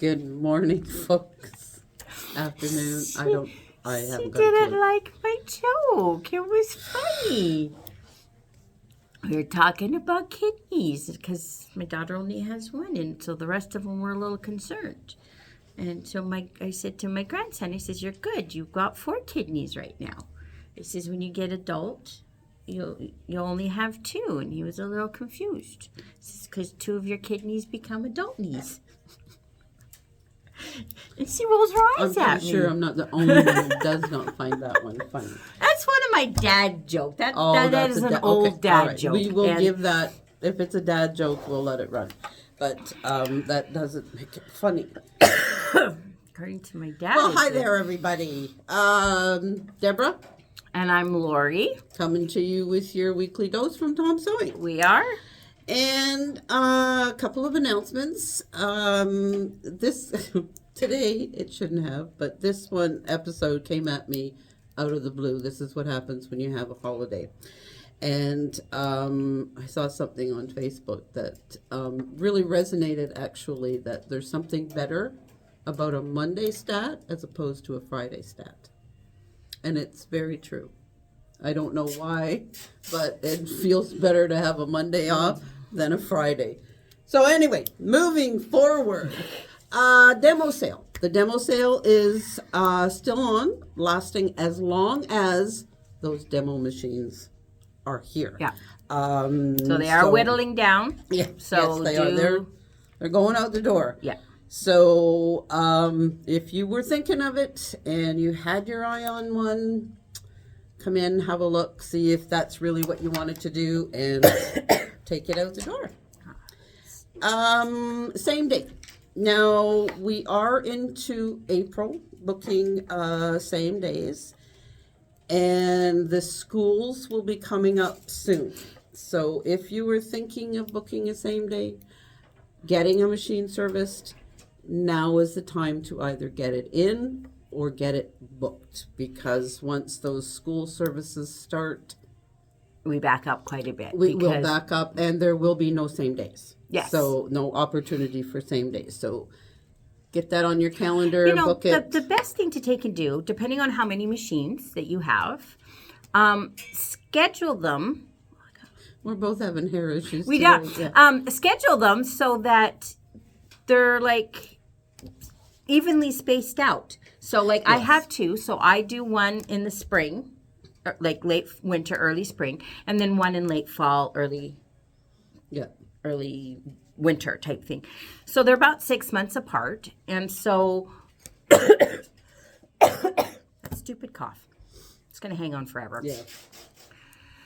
Good morning, folks. Afternoon. I haven't She got a didn't clue. like my joke. It was funny. We were talking about kidneys because my daughter only has one, and so the rest of them were a little concerned. And so I said to my grandson, he says, "You're good. You've got 4 kidneys right now." He says, "When you get adult, you'll only have 2." And he was a little confused. He says, "Because 2 of your kidneys become adult knees." And she rolls her I'm eyes at pretty me. sure I'm not the only one who does not find that one funny. That's one of my dad jokes. That That's is a an old dad all right. joke. We will And give that. If it's a dad joke, we'll let it run. But that doesn't make it funny. according to my dad. Well, hi it's there, everybody. Deborah, And I'm Lori. coming to you with your weekly dose from Tom Sewing. We are. And a couple of announcements. This today it shouldn't have, but this one episode came at me out of the blue. This is what happens when you have a holiday. And I saw something on Facebook that really resonated. Actually, that there's something better about a Monday stat as opposed to a Friday stat, and it's very true. I don't know why, but it feels better to have a Monday off than a Friday. So anyway, moving forward, demo sale. The demo sale is still on, lasting as long as those demo machines are here. Yeah. So they are whittling down. Yeah. So yes, they are. They're going out the door. Yeah. So if you were thinking of it and you had your eye on one, come in, have a look, see if that's really what you wanted to do, and take it out the door. Same day. Now, we are into April, booking same days, and the schools will be coming up soon. So if you were thinking of booking a same day, getting a machine serviced, now is the time to either get it in or get it booked, because once those school services start, we back up quite a bit. we will back up, and there will be no same days. Yes. So no opportunity for same days. So get that on your calendar, book it. The best thing to take and do, depending on how many machines that you have, schedule them. We're both having hair issues We today. don't. Yeah. Schedule them so that they're like evenly spaced out. So like I have 2. So I do one in the spring, like late winter, early spring, and then one in late fall, early winter type thing. So they're about 6 months apart. And so that stupid cough. It's going to hang on forever. Yeah.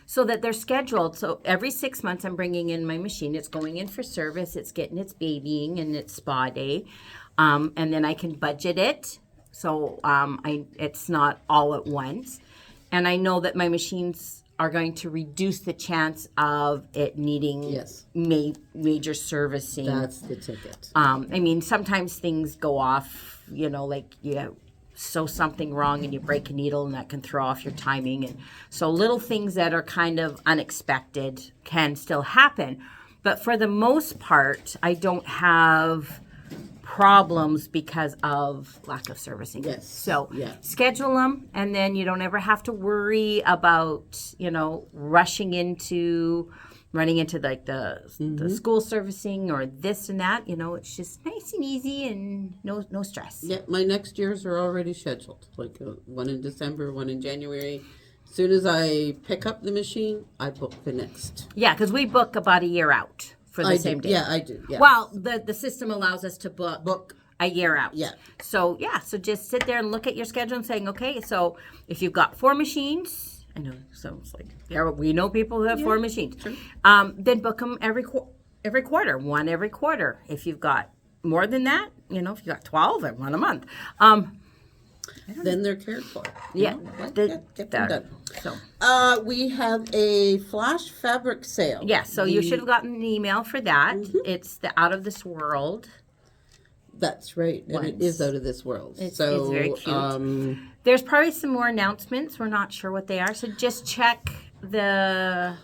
So that they're scheduled. So every 6 months I'm bringing in my machine. It's going in for service. It's getting its babying and its spa day. And then I can budget it. So it's not all at once. And I know that my machines are going to reduce the chance of it needing major servicing. That's the ticket. I mean, sometimes things go off, like you sew something wrong and you break a needle, and that can throw off your timing. And so little things that are kind of unexpected can still happen. But for the most part, I don't have problems because of lack of servicing. Yes. So schedule them, and then you don't ever have to worry about, running into like the school servicing or this and that. It's just nice and easy and no stress. Yeah, my next years are already scheduled. Like one in December, one in January. As soon as I pick up the machine, I book the next. Yeah, because we book about a year out for the same day. Yeah, I do. Yeah. Well, the system allows us to book a year out. Yeah. So just sit there and look at your schedule and saying, okay, so if you've got 4 machines, I know, so it's like, we know people who have 4 machines. Sure. Then book them every quarter, one every quarter. If you've got more than that, if you've got 12, then one a month. Then they're cared for. Get them done. So. We have a flash fabric sale. Yeah, so you should have gotten an email for that. Mm-hmm. It's the Out of This World. That's right, and it is out of this world. It's very cute. There's probably some more announcements. We're not sure what they are, so just check the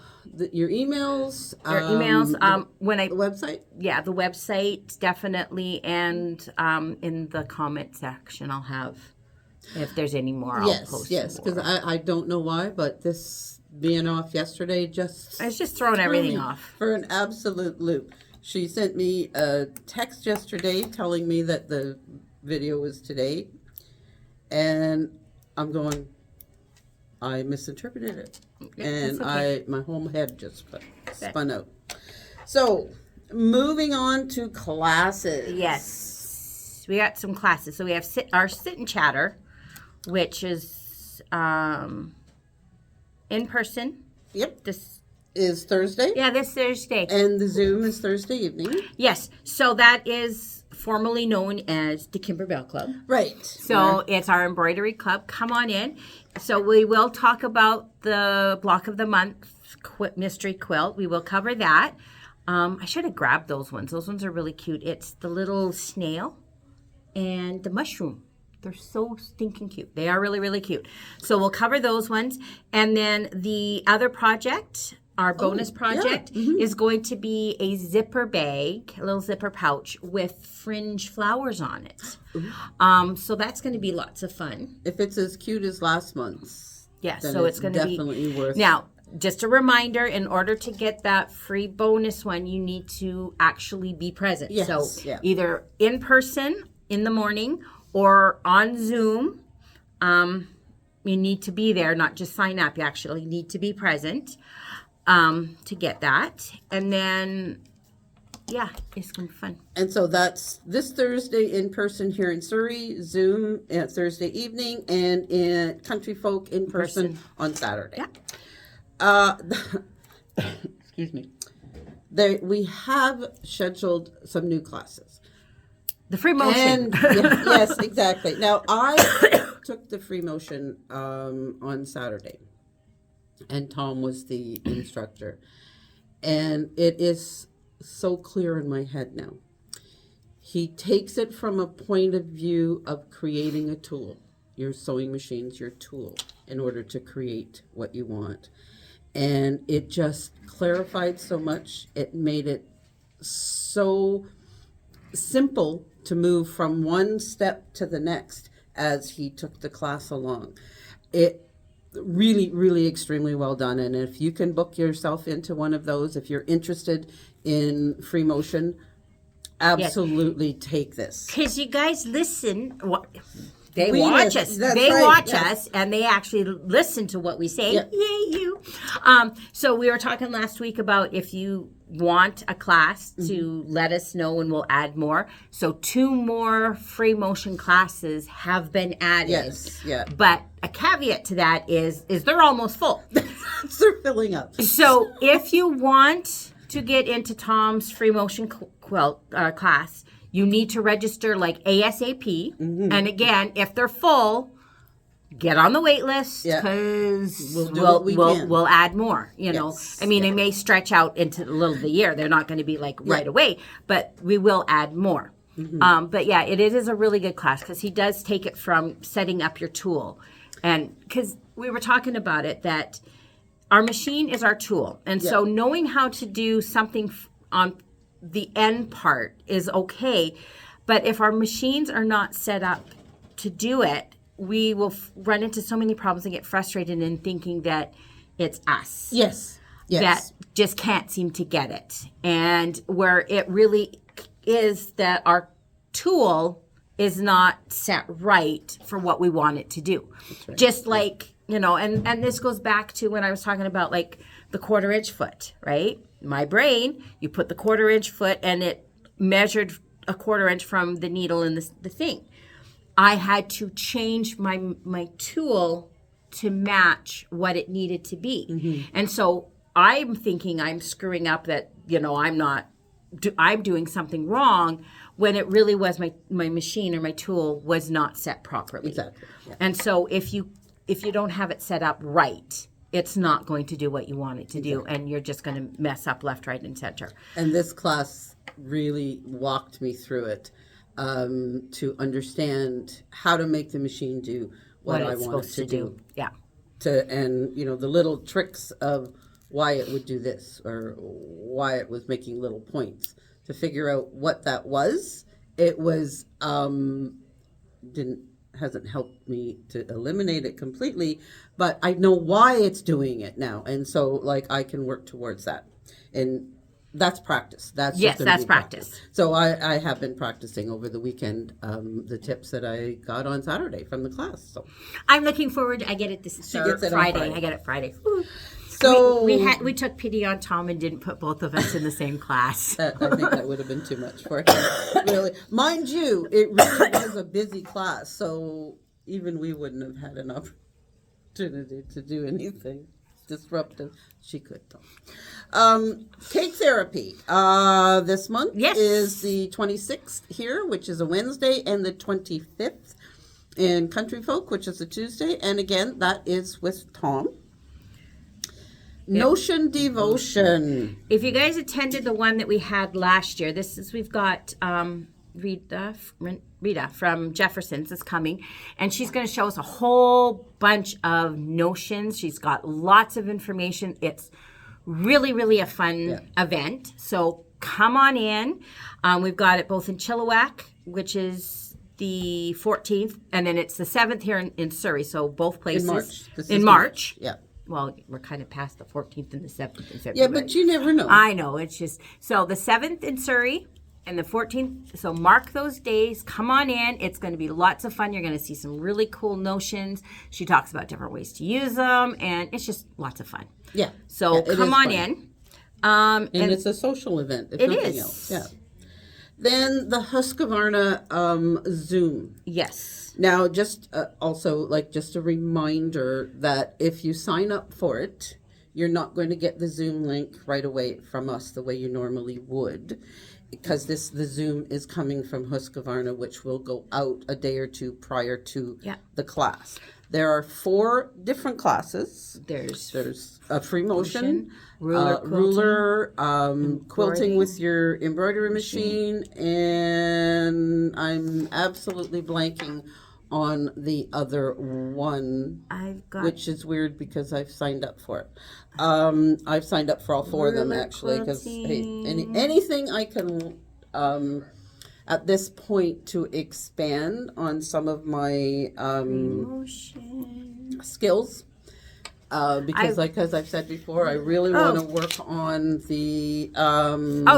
your emails. Your emails. When I the website. the website definitely, and in the comment section, I'll have if there's any more. I'll post Yes, because more. I don't know why, but this being off yesterday I was just throwing everything off for an absolute loop. She sent me a text yesterday telling me that the video was today, and I'm going, I misinterpreted it, and okay. my whole head just spun out. So, moving on to classes. Yes, we got some classes. So we have our sit and chatter, which is in person. Yep. This is Thursday. Yeah, this Thursday. And the Zoom is Thursday evening. Yes. So that is formally known as the Kimberbell Club. Right. So it's our embroidery club. Come on in. So we will talk about the block of the month mystery quilt. We will cover that. I should have grabbed those ones. Those ones are really cute. It's the little snail and the mushroom. They're so stinking cute. They are really, really cute. So we'll cover those ones. And then the other project, our bonus project, is going to be a zipper bag, a little zipper pouch with fringe flowers on it. So that's going to be lots of fun. If it's as cute as last month's, so it's going to be definitely worth. Now, just a reminder, in order to get that free bonus one, you need to actually be present. Yes, So either in person in the morning or on Zoom. You need to be there, not just sign up. You actually need to be present to get that. And then, it's going to be fun. And so that's this Thursday in person here in Surrey, Zoom Thursday evening, and in Country Folk in person on Saturday. Yeah. Excuse me. We have scheduled some new classes. The free motion. And, yes, exactly. Now, I took the free motion on Saturday, and Tom was the instructor. And it is so clear in my head now. He takes it from a point of view of creating a tool. Your sewing machine's your tool in order to create what you want. And it just clarified so much. It made it so simple to move from one step to the next as he took the class along. It really, really extremely well done. And if you can book yourself into one of those, if you're interested in free motion, absolutely take this. Because you guys listen. They We watch listen. us. That's They right, watch yes. us, and they actually listen to what we say. Yep. Yay, you. So we were talking last week about if you want a class to let us know, and we'll add more. So 2 more free motion classes have been added. Yes, yeah. But a caveat to that is they're almost full. They're filling up. So if you want to get into Tom's free motion quilt class, you need to register like ASAP. And again, if they're full, get on the wait list because we'll add more. You know, I mean, it may stretch out into the little of the year. They're not going to be like right away, but we will add more. But yeah, it is a really good class because he does take it from setting up your tool, and because we were talking about it that our machine is our tool, and so knowing how to do something on the end part is okay, but if our machines are not set up to do it, we will run into so many problems and get frustrated in thinking that it's us. Yes. That just can't seem to get it. And where it really is that our tool is not set right for what we want it to do. Right. Just like, you know, and this goes back to when I was talking about like the 1/4 inch foot, right? My brain, you put the 1/4 inch foot and it measured a 1/4 inch from the needle in the thing. I had to change my tool to match what it needed to be. And so I'm thinking I'm screwing up, that, you know, I'm doing something wrong, when it really was my machine or my tool was not set properly. Exactly. Yeah. And so if you don't have it set up right, it's not going to do what you want it to do, and you're just going to mess up left, right, and center. And this class really walked me through it to understand how to make the machine do what I want it to do. Yeah. And, you know, the little tricks of why it would do this or why it was making little points. To figure out what that was, it was hasn't helped me to eliminate it completely, but I know why it's doing it now, and so like I can work towards that, and that's practice. That's Yes, just gonna that's be practice. So I have been practicing over the weekend the tips that I got on Saturday from the class. So I'm looking forward. I get it this She gets it on Friday. Friday. I get it Friday. Woo. so We took pity on Tom and didn't put both of us in the same class. I think that would have been too much for him. Really, mind you, it really was a busy class, so even we wouldn't have had an opportunity to do anything disruptive. She could though. Cake therapy. This month Yes. is the 26th here, which is a Wednesday, and the 25th in Country Folk, which is a Tuesday. And again, that is with Tom. Notion Devotion. If you guys attended the one that we had last year, we've got Rita from Jefferson's is coming, and she's going to show us a whole bunch of notions. She's got lots of information. It's really, really a fun event. So come on in. We've got it both in Chilliwack, which is the 14th, and then it's the 7th here in Surrey. So both places. In March. In March. Yeah. Well, we're kind of past the 14th and the 7th in February. Yeah, but you never know. I know. It's just, so the 7th in Surrey and the 14th. So mark those days. Come on in. It's going to be lots of fun. You're going to see some really cool notions. She talks about different ways to use them, and it's just lots of fun. Yeah. So it come is on fun. in. And it's a social event, if It nothing is. else. Yeah. Then the Husqvarna Zoom. Yes. Now, just also, just a reminder that if you sign up for it, you're not going to get the Zoom link right away from us the way you normally would, because the Zoom is coming from Husqvarna, which will go out a day or two prior to the class. There are 4 different classes. There's a free motion, ruler, quilting with your embroidery machine, and I'm absolutely blanking on the other one, which is weird because I've signed up for it. I've signed up for all 4 of them actually, because anything I can at this point to expand on some of my skills. Because as I've said before, I really want to work on the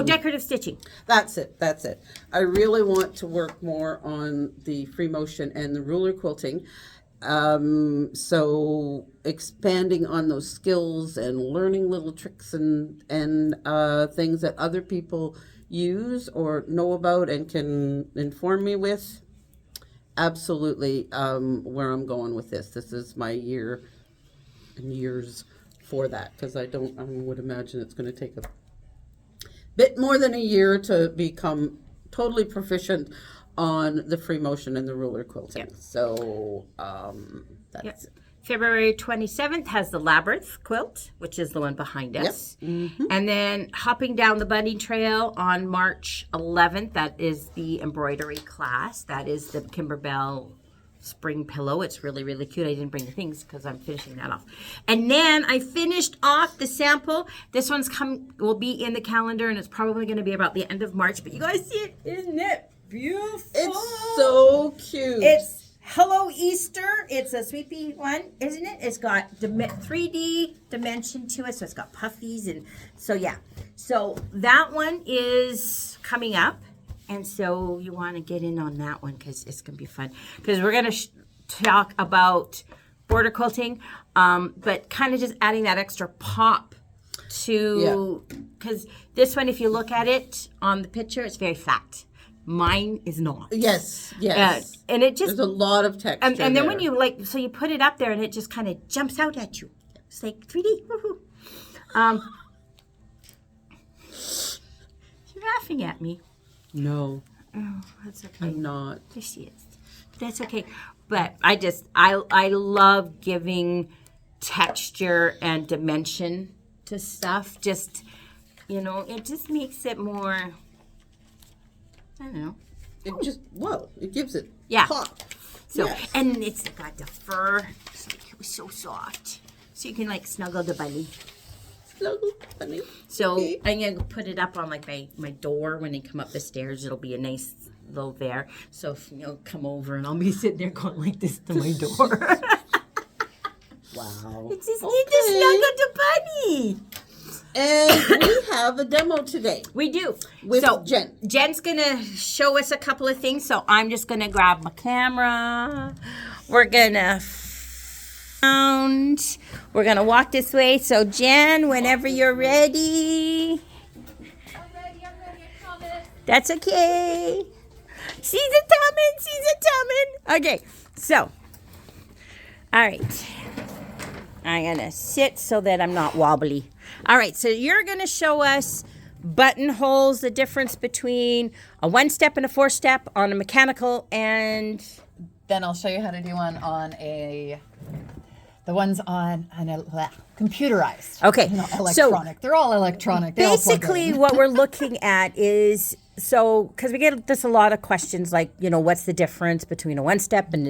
decorative stitching. That's it. I really want to work more on the free motion and the ruler quilting. So expanding on those skills and learning little tricks and things that other people use or know about and can inform me with. Absolutely, where I'm going with this. This is my year and years for that, because I would imagine it's going to take a bit more than a year to become totally proficient on the free motion and the ruler quilting. So that's it. February 27th has the Labyrinth quilt, which is the one behind us. And then hopping down the bunny trail on March 11th, that is the embroidery class. That is the Kimberbell spring pillow. It's really, really cute. I didn't bring the things because I'm finishing that off. And then I finished off the sample. This one's will be in the calendar, and it's probably going to be about the end of March. But you guys see it? Isn't it beautiful? It's so cute. It's Hello Easter. It's a sweepy one, isn't it? It's got 3D dimension to it, so it's got puffies, and so yeah. So that one is coming up, and so you want to get in on that one because it's gonna be fun. Because we're gonna talk about border quilting, but kind of just adding that extra pop to, because this one, if you look at it on the picture, it's very flat. Mine is not. Yes. And it just... There's a lot of texture and then when you so you put it up there and it just kind of jumps out at you. It's like 3D. Woohoo. You're laughing at me. No. Oh, that's okay. I'm not. There she is. But that's okay. But I love giving texture and dimension to stuff. Just, it just makes it more... I don't know. It gives it pop. So, and it's got the fur. It was so soft. So you can snuggle the bunny. So funny. So Okay. I'm gonna put it up on like my door when you come up the stairs. It'll be a nice little there. So if you'll come over and I'll be sitting there going like this to my door. Wow. It's just need to snuggle the bunny. And we have a demo today We do. with So Jen. Jen's gonna show us a couple of things. So I'm just gonna grab my camera. We're gonna We're gonna walk this way. So Jen, whenever you're ready. I'm ready, I promise. That's okay. She's a coming. Okay, so, all right. I'm gonna sit so that I'm not wobbly. All right, so you're gonna show us buttonholes, the difference between a 1-step and a 4-step on a mechanical and Then I'll show you how to do one on the ones on computerized. Okay, You know, so electronic. They're all electronic. They all plug basically in. what we're looking at is because we get this a lot of questions like, what's the difference between a 1-step and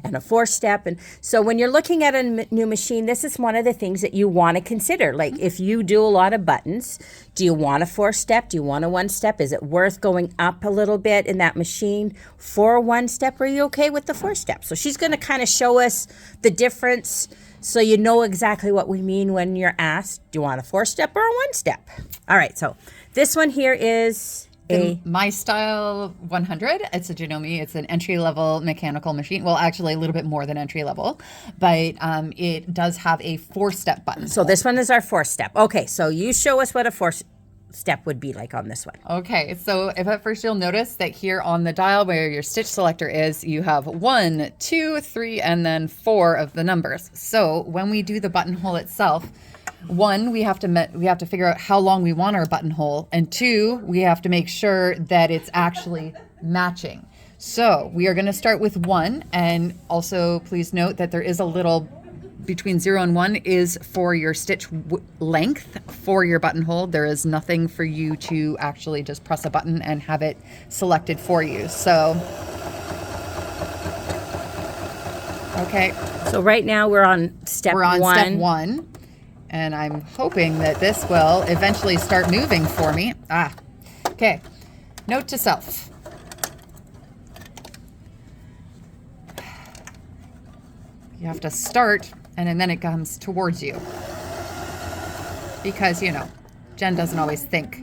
a 4-step, and so when you're looking at a new machine, this is one of the things that you want to consider. Like if you do a lot of buttons, do you want a 4-step? Do you want a 1-step? Is it worth going up a little bit in that machine for a 1-step? Or are you okay with the 4-step? So she's going to kind of show us the difference so you know exactly what we mean when you're asked, do you want a 4-step or a 1-step? All right, so this one here is My Style 100. It's a Janome. It's an entry-level mechanical machine. Well, actually, a little bit more than entry-level, but it does have a 4-step button. So this one is our 4-step. Okay, so you show us what a 4-step would be like on this one. Okay, so if at first you'll notice that here on the dial where your stitch selector is, you have 1, 2, 3, and then 4 of the numbers. So when we do the buttonhole itself, 1, we have to figure out how long we want our buttonhole, and 2, we have to make sure that it's actually matching. So we are going to start with 1, and also please note that there is a little between 0 and 1 is for your stitch length for your buttonhole. There is nothing for you to actually just press a button and have it selected for you. So, okay. So right now we're on step We're on one. step 1, and I'm hoping that this will eventually start moving for me. Okay. Note to self. You have to start, and then it comes towards you. Because, Jen doesn't always think.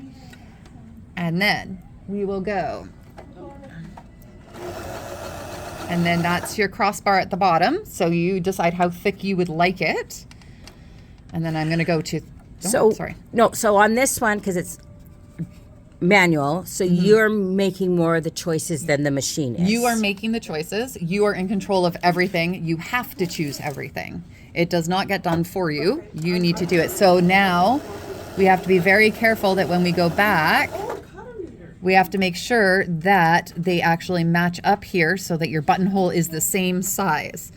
And then we will go. And then that's your crossbar at the bottom. So you decide how thick you would like it. And then I'm going to go to... sorry. No, so on this one, because it's manual, so you're making more of the choices than the machine is. You are making the choices. You are in control of everything. You have to choose everything. It does not get done for you. You need to do it. So now we have to be very careful that when we go back, we have to make sure that they actually match up here so that your buttonhole is the same size.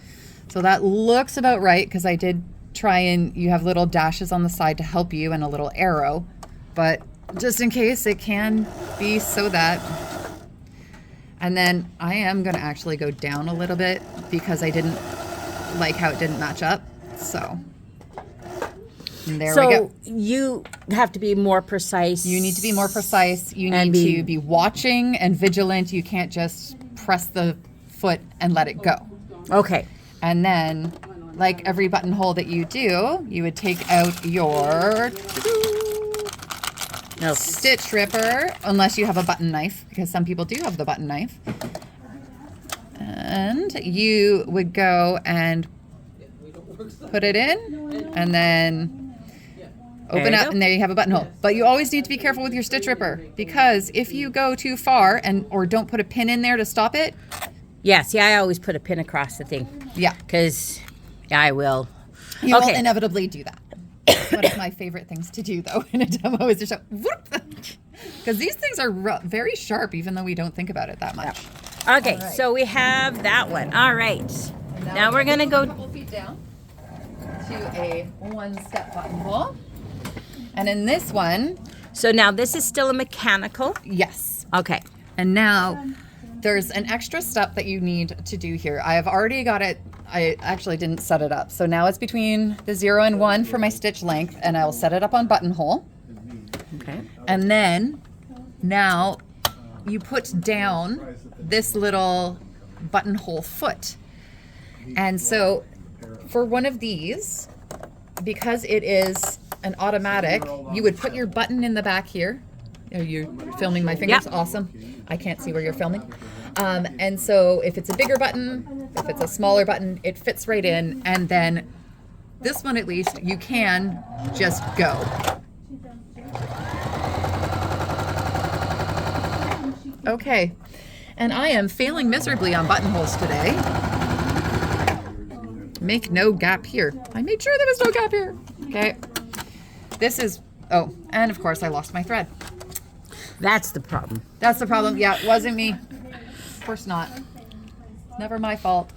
So that looks about right, because I did try, and you have little dashes on the side to help you and a little arrow, but just in case, it can be so that. And then I am going to actually go down a little bit because I didn't like how it didn't match up. So and there we go. You have to be more precise. You need to be more precise. You And need to be watching and vigilant. You can't just press the foot and let it go. Okay. And then, like every buttonhole that you do, you would take out your No. stitch ripper, unless you have a button knife, because some people do have the button knife. And you would go and put it in, and then open you up, go. and there you have a buttonhole. But you always need to be careful with your stitch ripper, because if you go too far or don't put a pin in there to stop it, Yeah, see, I always put a pin across the thing. yeah, Because I will. you will Okay. inevitably do that. One of my favorite things to do, though, in a demo is to show, because these things are very sharp, even though we don't think about it that much. Okay, All right. so we have that one. All right. Now we're going to a go. couple feet down to a 1-step buttonhole. And in this one, So now this is still a mechanical. yes. Okay. And now there's an extra step that you need to do here. I have already got it I actually didn't set it up. So now it's between the 0 and 1 for my stitch length, and I'll set it up on buttonhole. Okay. And then now you put down this little buttonhole foot. And so for one of these, because it is an automatic, you would put your button in the back here. Are you filming my fingers? Yep. Awesome. I can't see where you're filming. And so if it's a bigger button, if it's a smaller button, it fits right in. And then this one, at least, you can just go. Okay. And I am failing miserably on buttonholes today. Make no gap here. I made sure there was no gap here. Okay. This is, oh, and of course I lost my thread. That's the problem. That's the problem. Yeah, it wasn't me. Of course not. Never my fault.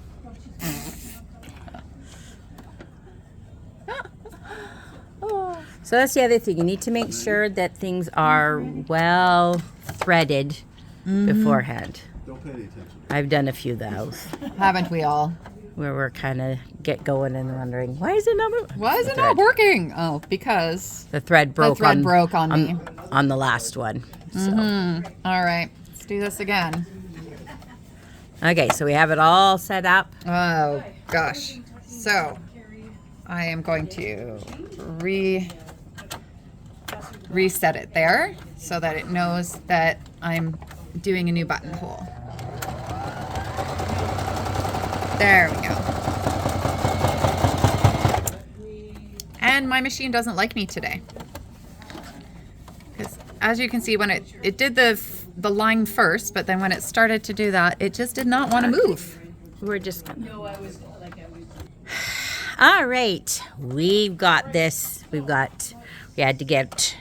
So that's the other thing. You need to make sure that things are well threaded beforehand. Don't pay any attention. I've done a few of those Haven't we all? where we're kind of get going and wondering, why is it not Why is it not working? Oh, because The thread broke, thread broke on me. on the last one. So. All right, let's do this again. Okay, so we have it all set up. Oh gosh. So I am going to reset it there so that it knows that I'm doing a new buttonhole. There we go. And my machine doesn't like me today. Because as you can see, when it did the line first, but then when it started to do that, it just did not want to move. We're just gonna. All right, we've got this. We had to get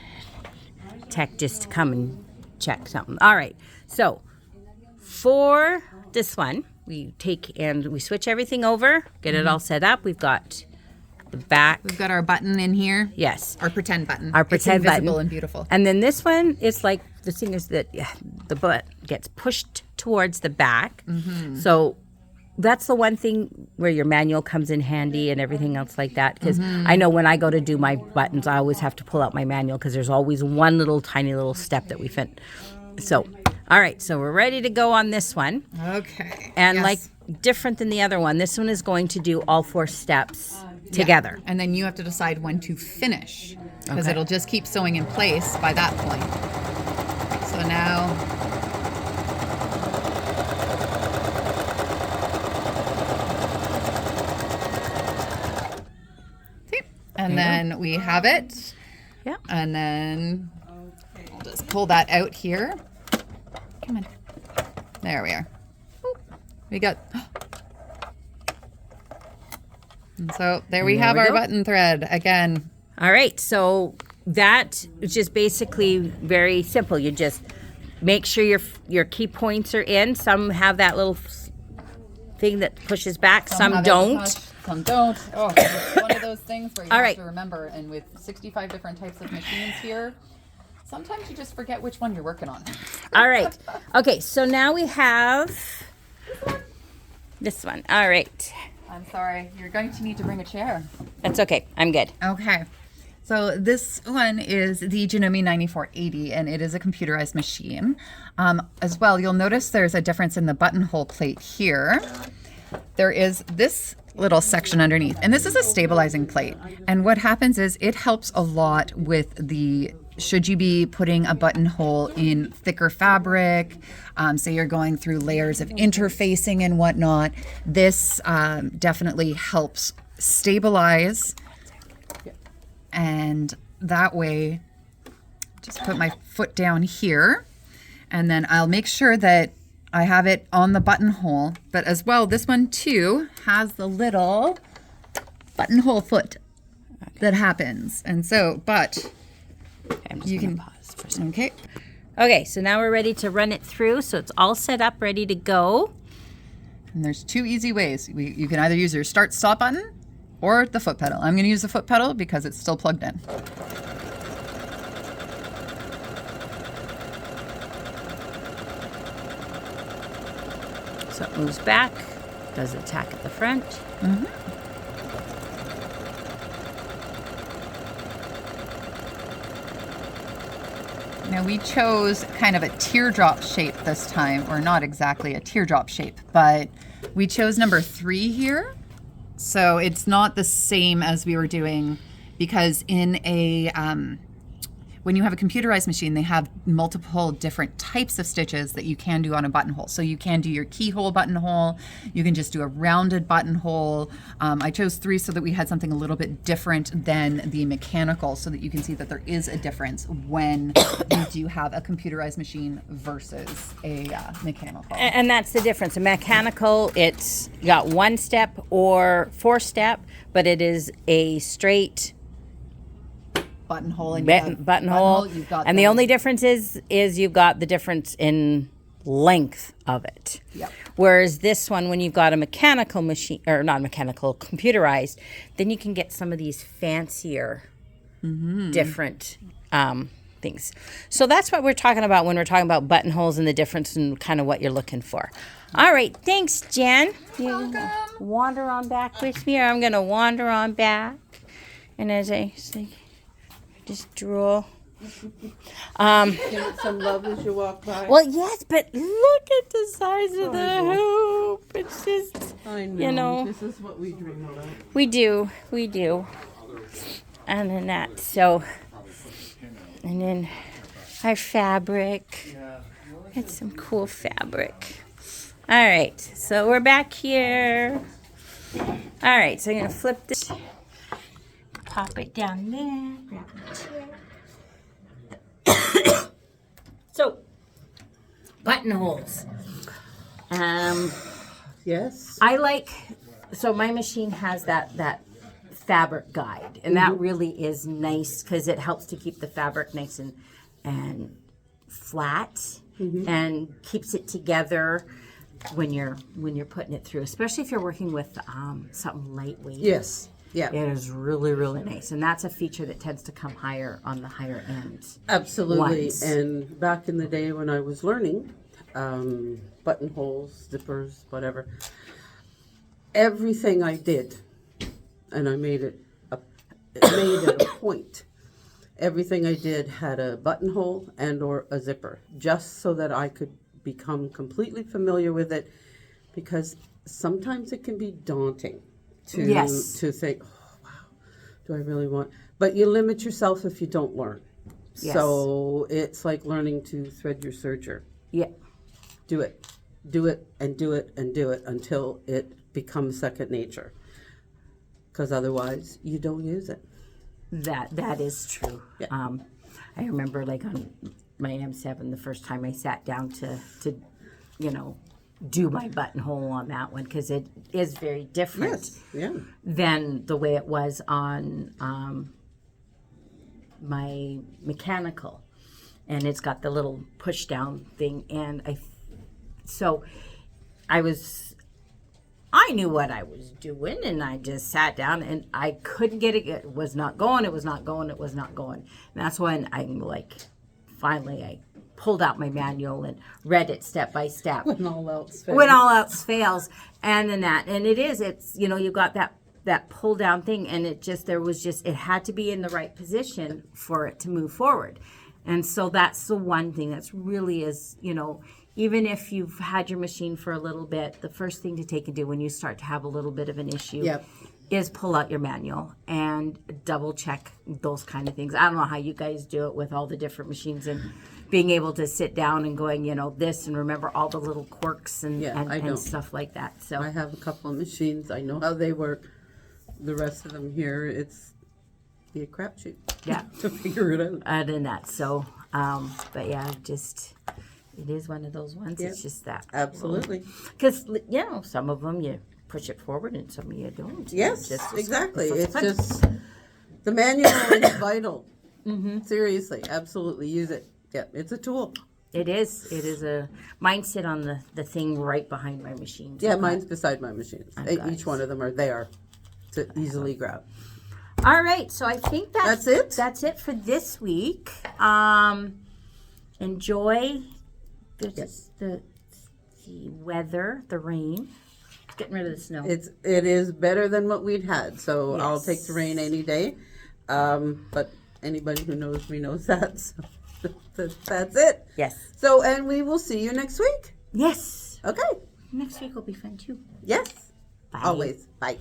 tech just to come and check something. All right, so for this one, we take and we switch everything over, get it all set up. We've got the back. We've got our button in here. Yes. Our pretend button. Our pretend it's invisible button. and beautiful. And then this one, it's like the thing is that the butt gets pushed towards the back. So that's the one thing where your manual comes in handy and everything else like that. Because I know when I go to do my buttons, I always have to pull out my manual because there's always one little tiny little step that we fit. So, all right, so we're ready to go on this one. Okay. And Yes. like different than the other one, this one is going to do all 4 steps together. And then you have to decide when to finish because Okay. it'll just keep sewing in place by that point. So now see? And then we have it. Yeah. And then I'll just pull that out here. Come on. There we are. Oop. We got and so there we have we our go. button thread again. All right, so that is just basically very simple. You just make sure your key points are in. Some have that little thing that pushes back, some have it don't. push, some don't. Oh, it's one of those things where you All have right. to remember. And with 65 different types of machines here, sometimes you just forget which one you're working on. All right. Okay, so now we have this one. All right. I'm sorry, you're going to need to bring a chair. That's okay. I'm good. Okay. So this one is the Janome 9480, and it is a computerized machine. As well, you'll notice there's a difference in the buttonhole plate here. There is this little section underneath, and this is a stabilizing plate. And what happens is it helps a lot with should you be putting a buttonhole in thicker fabric, say you're going through layers of interfacing and whatnot, this definitely helps stabilize. And that way, just put my foot down here, and then I'll make sure that I have it on the buttonhole. But as well, this one too has the little buttonhole foot that happens. And so, but I'm just gonna pause for a second. okay. Okay, so now we're ready to run it through. So it's all set up, ready to go. And there's 2 easy ways. You can either use your start-stop button or the foot pedal. I'm going to use the foot pedal because it's still plugged in. So it moves back. does the tack at the front. Now we chose kind of a teardrop shape this time, or not exactly a teardrop shape, but we chose number 3 here. So it's not the same as we were doing, because in a when you have a computerized machine, they have multiple different types of stitches that you can do on a buttonhole. So you can do your keyhole buttonhole, you can just do a rounded buttonhole. I chose 3 so that we had something a little bit different than the mechanical, so that you can see that there is a difference when you do have a computerized machine versus a mechanical. And that's the difference. A mechanical, it's got 1 step or 4 step, but it is a straight Buttonhole and buttonhole. You've got and the only difference is you've got the difference in length of it. Yep. Whereas this one, when you've got a mechanical machine, or not mechanical, computerized, then you can get some of these fancier, different things. So that's what we're talking about when we're talking about buttonholes and the difference and kind of what you're looking for. All right, thanks, Jen. Welcome. Wander on back with me, or I'm going to wander on back. And as I say, just drool. Give it some love as you walk by. Well, yes, but look at the size of the hoop. It's just, I know. you know. This is what we dream about. We do. And then that, so, and then our fabric. It's some cool fabric. All right, so we're back here. All right, so I'm going to flip this. Pop it down there. Grab the chair. So, buttonholes. Yes. I like, so my machine has that fabric guide, and that really is nice because it helps to keep the fabric nice and flat, and keeps it together when you're putting it through, especially if you're working with something lightweight. Yes. Yeah. It is really, really nice. And that's a feature that tends to come higher on the higher end. Absolutely. ones. And back in the day when I was learning, buttonholes, zippers, whatever, everything I did, and I made it a point. Everything I did had a buttonhole and or a zipper, just so that I could become completely familiar with it, because sometimes it can be daunting to think, oh, wow, do I really want? But you limit yourself if you don't learn. Yes. So it's like learning to thread your serger. Yeah. Do it, and do it, and do it until it becomes second nature. Because otherwise, you don't use it. That is true. Yeah. I remember like on my M7, the first time I sat down to do my buttonhole on that one, because it is very different than the way it was on my mechanical, and it's got the little push down thing, and I knew what I was doing, and I just sat down, and I couldn't get it. It was not going. And that's when I'm like, finally, I pulled out my manual and read it step by step. When all else fails. When all else fails. And then it's, you've got that pull down thing, and it had to be in the right position for it to move forward. And so that's the one thing that's really is, even if you've had your machine for a little bit, the first thing to take and do when you start to have a little bit of an issue is pull out your manual and double check those kind of things. I don't know how you guys do it with all the different machines and being able to sit down and going, this, and remember all the little quirks and stuff like that. So I have a couple of machines. I know how they work. The rest of them here, it's be a crapshoot. Yeah. To figure it out. Other than that. So, but yeah, it is one of those ones. Yeah. It's just that. Absolutely. Because, some of them you push it forward and some of you don't. Yes, It's exactly. fun. It's just, the manual is vital. Seriously, absolutely. Use it. Yeah, it's a tool. It is. It is mine sit on the thing right behind my machine. Yeah, mine's beside my machines. got Each one of them are there to easily grab. All right, so I think That's it? That's it for this week. Enjoy the weather, the rain. getting rid of the snow. it is better than what we'd had. So I'll Yes. take the rain any day. But anybody who knows me knows that. So that's it. Yes. So, and we will see you next week. Yes. Okay. Next week will be fun too. Yes. Bye. Always. Bye.